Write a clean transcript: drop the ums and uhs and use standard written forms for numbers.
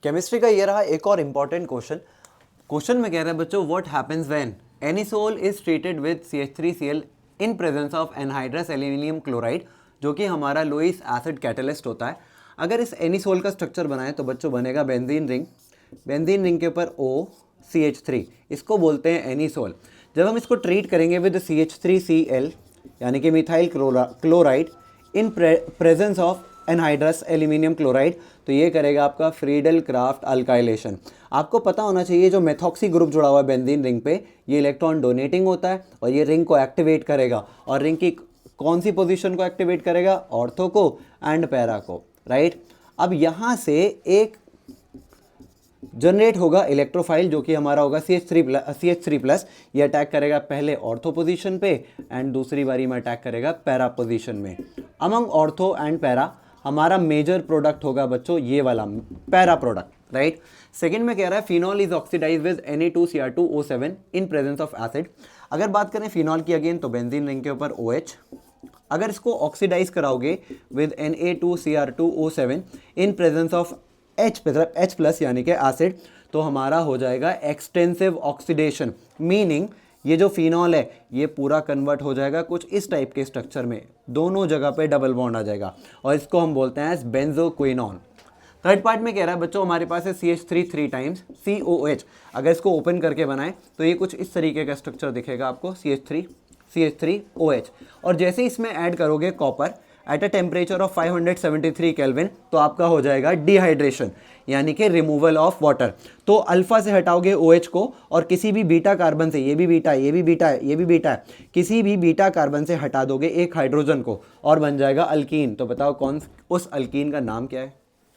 Chemistry का ये रहा एक और इम्पॉर्टेंट क्वेश्चन में कह रहा है बच्चों what happens when anisole is treated with CH3Cl in presence of anhydrous aluminium chloride, जो कि हमारा लोइस एसिड कैटलिस्ट होता है। अगर इस एनिसोल का स्ट्रक्चर बनाए तो बच्चों बनेगा बेंजीन रिंग के ऊपर OCH3, इसको बोलते हैं एनिसोल। जब हम इसको ट्रीट करेंगे विद CH3Cl यानी कि methyl chloride in presence of anhydrous aluminium chloride, तो ये करेगा आपका फ्रीडल क्राफ्ट अल्काइलेशन। आपको पता होना चाहिए जो मेथॉक्सी ग्रुप जुड़ा हुआ है बेंजीन रिंग पे, ये इलेक्ट्रॉन डोनेटिंग होता है और ये रिंग को एक्टिवेट करेगा। और रिंग की कौन सी पोजीशन को एक्टिवेट करेगा? ऑर्थो को एंड पैरा को, राइट। अब यहाँ से एक जनरेट होगा इलेक्ट्रोफाइल जो कि हमारा होगा CH3+। ये अटैक करेगा पहले ऑर्थो पोजीशन पे एंड दूसरी बारी में अटैक करेगा पैरा पोजीशन में। अमंग ऑर्थो एंड पैरा हमारा मेजर प्रोडक्ट होगा बच्चों ये वाला पैरा प्रोडक्ट, राइट। सेकंड में कह रहा है phenol is oxidise with Na2Cr2O7 in presence of acid. अगर बात करें फिनॉल की अगेन तो बेंजीन रिंग के ऊपर OH, अगर इसको ऑक्सीडाइज कराओगे with Na2Cr2O7 in presence of H+ यानी कि एसिड, तो हमारा हो जाएगा एक्सटेंसिव ऑक्सीडेशन। मीनिंग ये जो फिनॉल है ये पूरा कन्वर्ट हो जाएगा कुछ इस टाइप के स्ट्रक्चर में, दोनों जगह पे डबल बॉन्ड आ जाएगा और इसको हम बोलते हैं बेंजोक्विनोन। थर्ड पार्ट में कह रहा है बच्चों हमारे पास है CH3 3 टाइम्स COH। अगर इसको ओपन करके बनाएं तो ये कुछ इस तरीके का स्ट्रक्चर दिखेगा आपको CH3OH। और जैसे इसमें ऐड करोगे copper at a temperature of 573 kelvin तो आपका हो जाएगा डिहाइड्रेशन यानी कि रिमूवल ऑफ वाटर। तो अल्फा से हटाओगे OH को और किसी भी बीटा कार्बन से, ये भी बीटा है, ये भी बीटा है, ये भी बीटा है, किसी भी बीटा कार्बन से हटा दोगे एक हाइड्रोजन को और बन जाएगा अल्कीन। तो बताओ कौन उस अल्कीन का नाम क्या है?